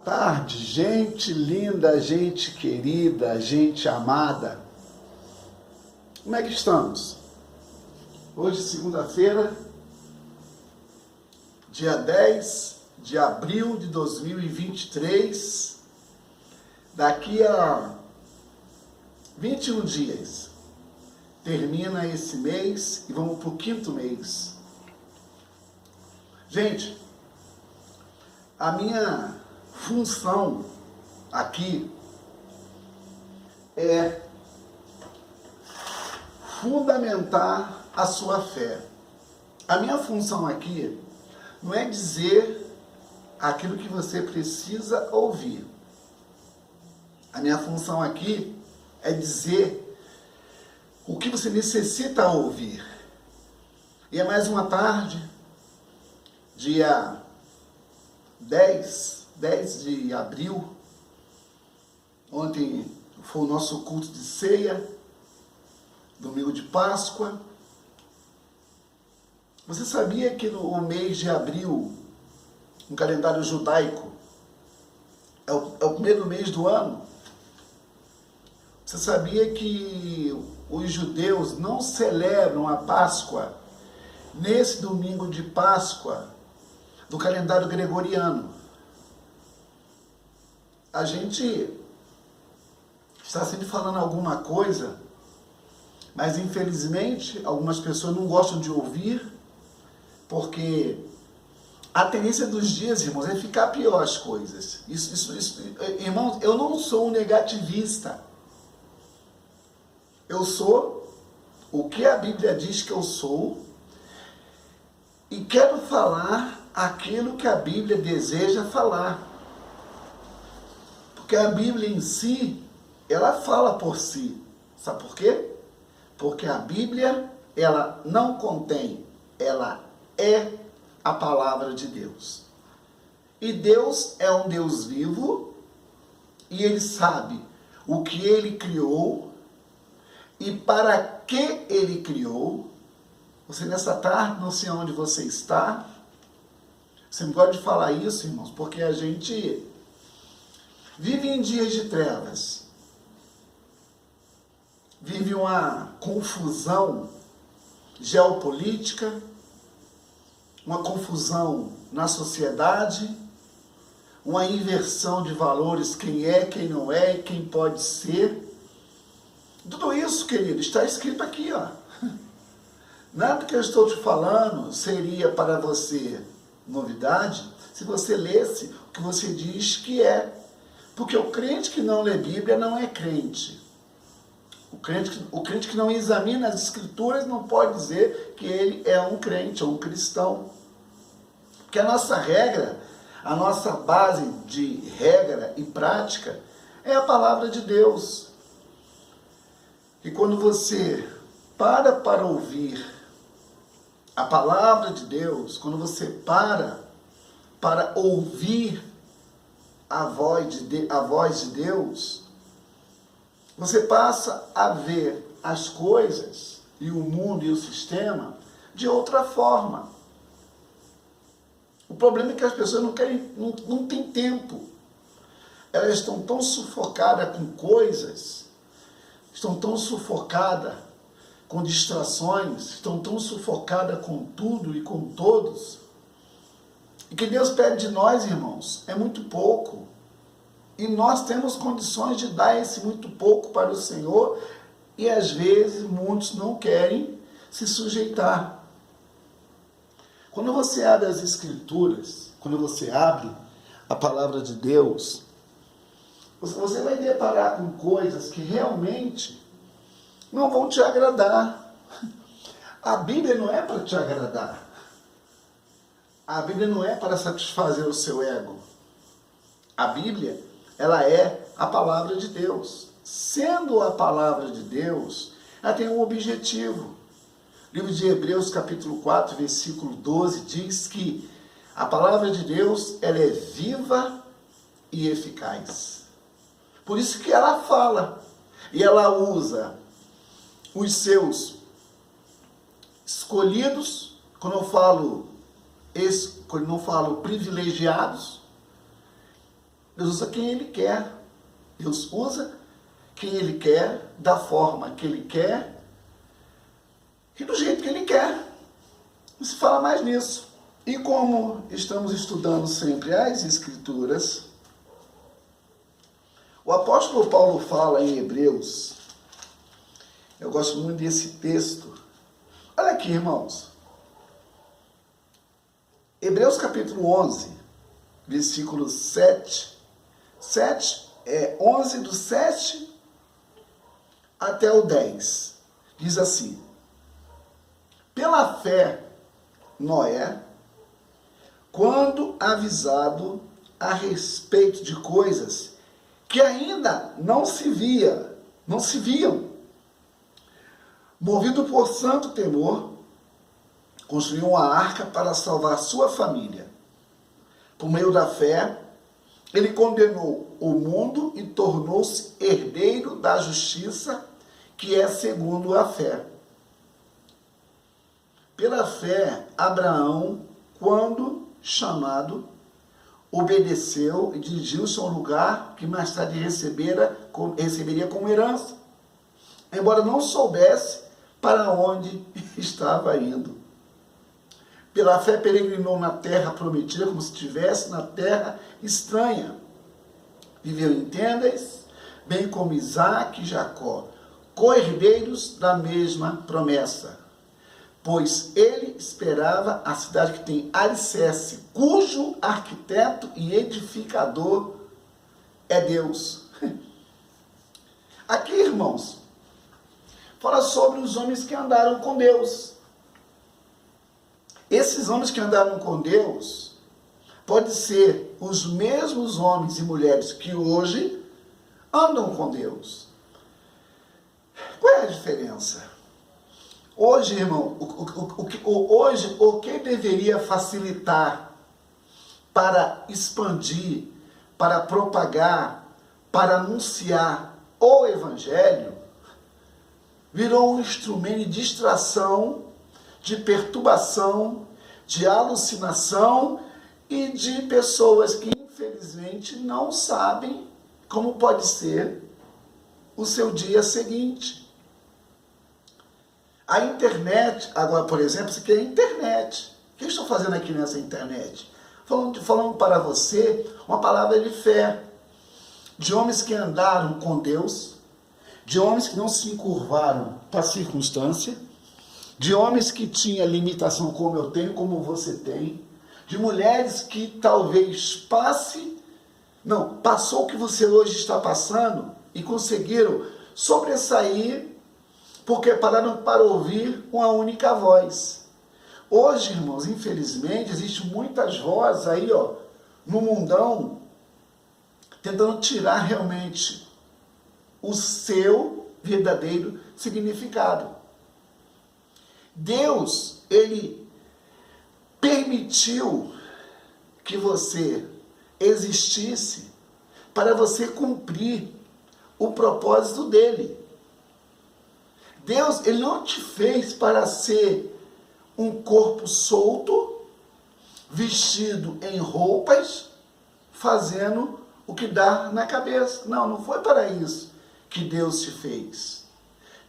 tarde, gente linda, gente querida, gente amada. Como é que estamos? Hoje, segunda-feira, dia 10 de abril de 2023. Daqui a 21 dias, termina esse mês e vamos para o 5º mês. Gente, a minha função aqui é fundamentar a sua fé. A minha função aqui não é dizer aquilo que você precisa ouvir. A minha função aqui é dizer o que você necessita ouvir. E é mais uma tarde, dia 10 de abril, ontem foi o nosso culto de ceia, domingo de Páscoa. Você sabia que no mês de abril, no calendário judaico, é o primeiro mês do ano? Você sabia que os judeus não celebram a Páscoa nesse domingo de Páscoa do calendário gregoriano? A gente está sempre falando alguma coisa, mas infelizmente algumas pessoas não gostam de ouvir, porque a tendência dos dias, irmãos, é ficar pior as coisas. Irmãos, eu não sou um negativista. Eu sou o que a Bíblia diz que eu sou e quero falar aquilo que a Bíblia deseja falar. Porque a Bíblia em si, ela fala por si. Sabe por quê? Porque a Bíblia, ela não contém, ela é a palavra de Deus. E Deus é um Deus vivo, e Ele sabe o que Ele criou, e para que Ele criou. Você nessa tarde, não sei onde você está, você não pode falar isso, irmãos, porque a gente vive em dias de trevas, vive uma confusão geopolítica, uma confusão na sociedade, uma inversão de valores, quem é, quem não é, quem pode ser. Tudo isso, querido, está escrito aqui, ó. Nada que eu estou te falando seria para você novidade se você lesse o que você diz que é. Porque o crente que não lê Bíblia não é crente. O crente que não examina as Escrituras não pode dizer que ele é um crente ou um cristão. Porque a nossa regra, a nossa base de regra e prática é a palavra de Deus. E quando você para ouvir a palavra de Deus, quando você para ouvir a voz de Deus, você passa a ver as coisas e o mundo e o sistema de outra forma. O problema é que as pessoas não têm tempo. Elas estão tão sufocadas com coisas, estão tão sufocadas com distrações, estão tão sufocadas com tudo e com todos. E que Deus pede de nós, irmãos, é muito pouco. E nós temos condições de dar esse muito pouco para o Senhor, e às vezes muitos não querem se sujeitar. Quando você abre as Escrituras, quando você abre a palavra de Deus, você vai deparar com coisas que realmente não vão te agradar. A Bíblia não é para te agradar. A Bíblia não é para satisfazer o seu ego. A Bíblia, ela é a palavra de Deus. Sendo a palavra de Deus, ela tem um objetivo. O livro de Hebreus, capítulo 4, versículo 12, diz que a palavra de Deus, ela é viva e eficaz. Por isso que ela fala. E ela usa os seus escolhidos, quando eu não falo privilegiados, Deus usa quem Ele quer. Deus usa quem Ele quer, da forma que Ele quer e do jeito que Ele quer. Não se fala mais nisso. E como estamos estudando sempre as Escrituras, o apóstolo Paulo fala em Hebreus, eu gosto muito desse texto. Olha aqui, irmãos. Hebreus capítulo 11, versículo 7. 11 do 7 até o 10. Diz assim: pela fé, Noé, quando avisado a respeito de coisas que ainda não se viam, movido por santo temor, construiu uma arca para salvar sua família. Por meio da fé, ele condenou o mundo e tornou-se herdeiro da justiça, que é segundo a fé. Pela fé, Abraão, quando chamado, obedeceu e dirigiu-se a um lugar que mais tarde receberia como herança, embora não soubesse para onde estava indo. Pela fé peregrinou na terra prometida, como se estivesse na terra estranha. Viveu em tendas, bem como Isaque e Jacó, co-herdeiros da mesma promessa. Pois ele esperava a cidade que tem alicerce, cujo arquiteto e edificador é Deus. Aqui, irmãos, fala sobre os homens que andaram com Deus. Esses homens que andaram com Deus podem ser os mesmos homens e mulheres que hoje andam com Deus. Qual é a diferença? Hoje, irmão, o que deveria facilitar para expandir, para propagar, para anunciar o Evangelho, virou um instrumento de distração, de perturbação, de alucinação e de pessoas que, infelizmente, não sabem como pode ser o seu dia seguinte. A internet, agora, por exemplo, isso aqui é a internet. O que eu estou fazendo aqui nessa internet? Falando para você uma palavra de fé, de homens que andaram com Deus, de homens que não se encurvaram para a circunstância, de homens que tinham limitação como eu tenho, como você tem, de mulheres que talvez passou o que você hoje está passando e conseguiram sobressair porque pararam para ouvir uma única voz. Hoje, irmãos, infelizmente, existem muitas vozes aí, no mundão, tentando tirar realmente o seu verdadeiro significado. Deus, Ele permitiu que você existisse para você cumprir o propósito dEle. Deus, Ele não te fez para ser um corpo solto, vestido em roupas, fazendo o que dá na cabeça. Não, não foi para isso que Deus te fez.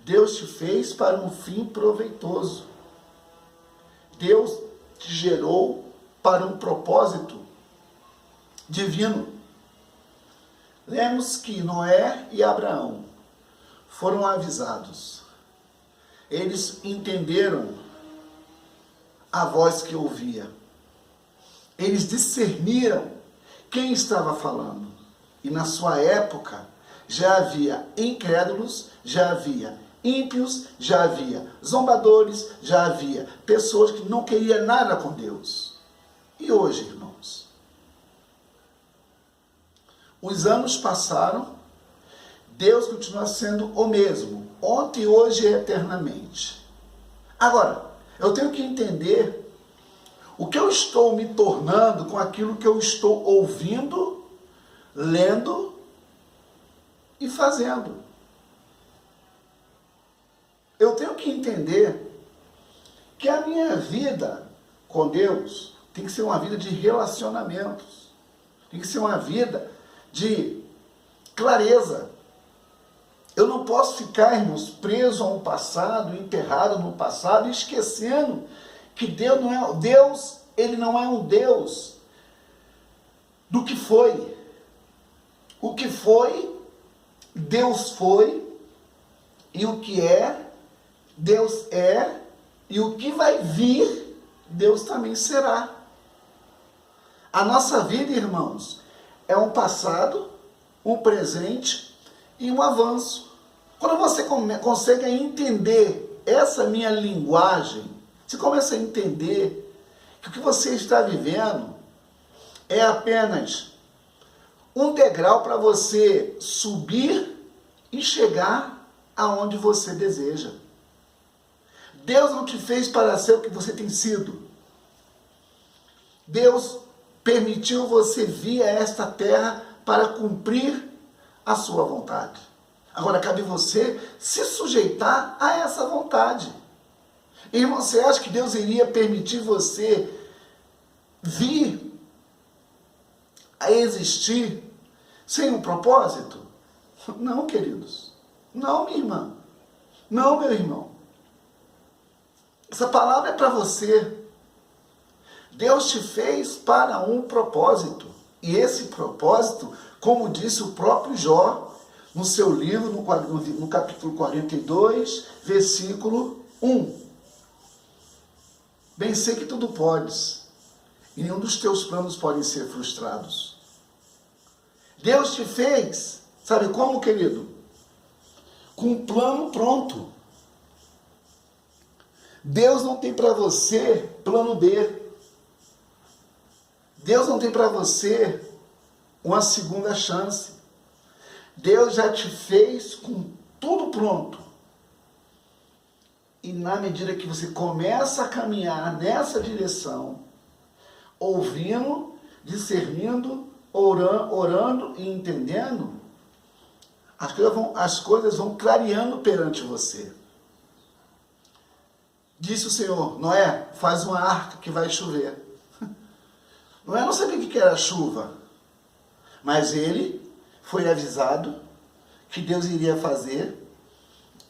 Deus te fez para um fim proveitoso. Deus te gerou para um propósito divino. Lemos que Noé e Abraão foram avisados. Eles entenderam a voz que ouvia. Eles discerniram quem estava falando. E na sua época já havia incrédulos, já havia ímpios, já havia zombadores, já havia pessoas que não queriam nada com Deus. E hoje, irmãos, os anos passaram, Deus continua sendo o mesmo, ontem, hoje e eternamente. Agora, eu tenho que entender o que eu estou me tornando com aquilo que eu estou ouvindo, lendo e fazendo. Eu tenho que entender que a minha vida com Deus tem que ser uma vida de relacionamentos. Tem que ser uma vida de clareza. Eu não posso ficar, irmãos, preso a um passado, enterrado no passado, esquecendo que Deus não é Deus, ele não é um Deus do que foi. O que foi, Deus foi, e o que é, Deus é, e o que vai vir, Deus também será. A nossa vida, irmãos, é um passado, um presente e um avanço. Quando você consegue entender essa minha linguagem, você começa a entender que o que você está vivendo é apenas um degrau para você subir e chegar aonde você deseja. Deus não te fez para ser o que você tem sido. Deus permitiu você vir a esta terra para cumprir a sua vontade. Agora cabe você se sujeitar a essa vontade. Irmão, você acha que Deus iria permitir você vir a existir sem um propósito? Não, queridos. Não, minha irmã. Não, meu irmão. Essa palavra é para você. Deus te fez para um propósito. E esse propósito, como disse o próprio Jó, no seu livro, no capítulo 42, versículo 1. Bem sei que tudo podes, e nenhum dos teus planos podem ser frustrados. Deus te fez, sabe como, querido? Com um plano pronto. Deus não tem para você plano B. Deus não tem para você uma segunda chance. Deus já te fez com tudo pronto. E na medida que você começa a caminhar nessa direção, ouvindo, discernindo, orando e entendendo, as coisas vão clareando perante você. Disse o Senhor: Noé, faz uma arca que vai chover. Noé não sabia o que era chuva, mas ele foi avisado que Deus iria fazer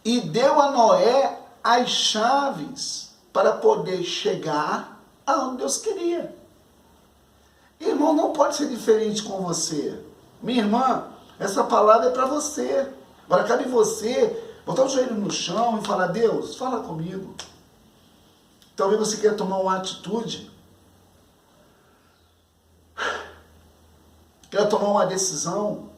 e deu a Noé as chaves para poder chegar aonde Deus queria. Irmão, não pode ser diferente com você. Minha irmã, essa palavra é para você. Agora cabe você botar o joelho no chão e falar: Deus, fala comigo. Talvez você queira tomar uma atitude, queira tomar uma decisão.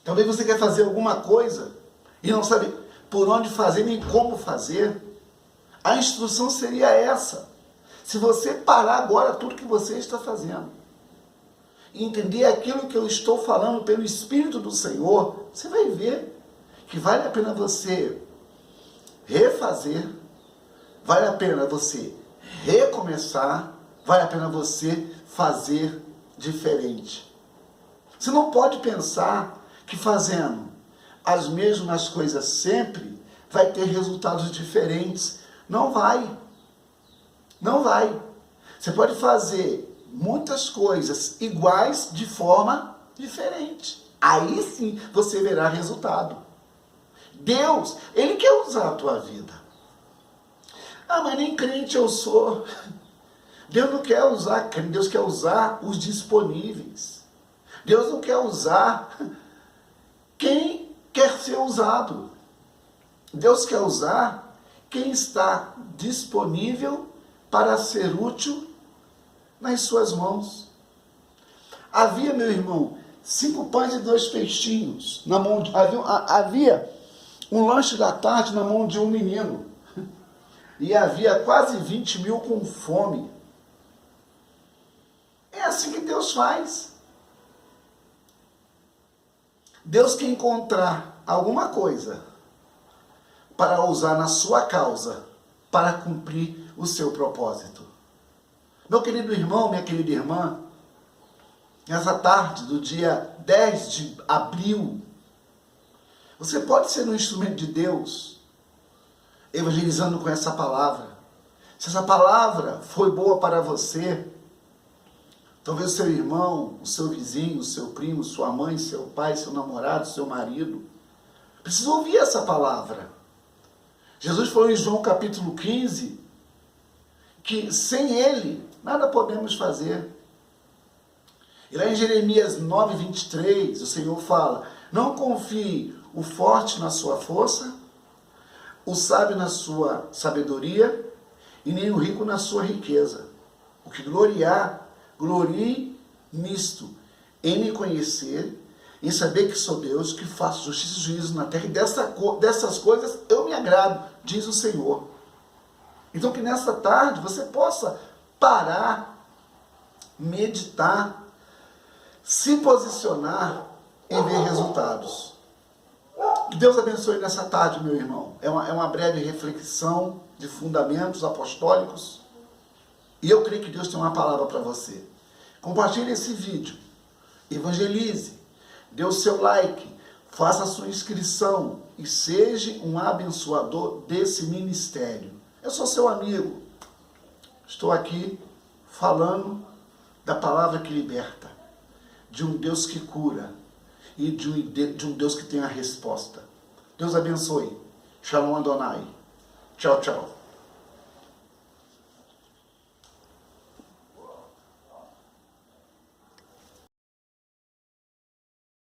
Talvez você queira fazer alguma coisa e não sabe por onde fazer nem como fazer. A instrução seria essa. Se você parar agora tudo que você está fazendo e entender aquilo que eu estou falando pelo Espírito do Senhor, você vai ver que vale a pena você refazer, vale a pena você recomeçar, vale a pena você fazer diferente. Você não pode pensar que fazendo as mesmas coisas sempre vai ter resultados diferentes. Não vai. Não vai. Você pode fazer muitas coisas iguais de forma diferente. Aí sim você verá resultado. Deus, Ele quer usar a tua vida. Ah, mas nem crente eu sou. Deus não quer usar crente, Deus quer usar os disponíveis. Deus não quer usar quem quer ser usado. Deus quer usar quem está disponível para ser útil nas suas mãos. Havia, meu irmão, 5 pães e 2 peixinhos na mão havia um lanche da tarde na mão de um menino. E havia quase 20 mil com fome. É assim que Deus faz. Deus quer encontrar alguma coisa para usar na sua causa, para cumprir o seu propósito. Meu querido irmão, minha querida irmã, nessa tarde do dia 10 de abril, você pode ser um instrumento de Deus, evangelizando com essa palavra. Se essa palavra foi boa para você, Talvez o seu irmão, o seu vizinho, o seu primo, sua mãe, seu pai, seu namorado, seu marido. Precisa ouvir essa palavra. Jesus falou em João capítulo 15 que sem Ele nada podemos fazer. E lá em Jeremias 9:23, o Senhor fala: não confie o forte na sua força, o sábio na sua sabedoria, e nem o rico na sua riqueza. O que gloriar, glorie nisto, em me conhecer, em saber que sou Deus, que faço justiça e juízo na terra, e dessas coisas eu me agrado, diz o Senhor. Então que nessa tarde você possa parar, meditar, se posicionar em ver resultados. Que Deus abençoe nessa tarde, meu irmão. É uma breve reflexão de fundamentos apostólicos. E eu creio que Deus tem uma palavra para você. Compartilhe esse vídeo. Evangelize. Dê o seu like. Faça a sua inscrição. E seja um abençoador desse ministério. Eu sou seu amigo. Estou aqui falando da palavra que liberta. De um Deus que cura. E de um Deus que tem a resposta. Deus abençoe. Shalom Adonai. Tchau, tchau.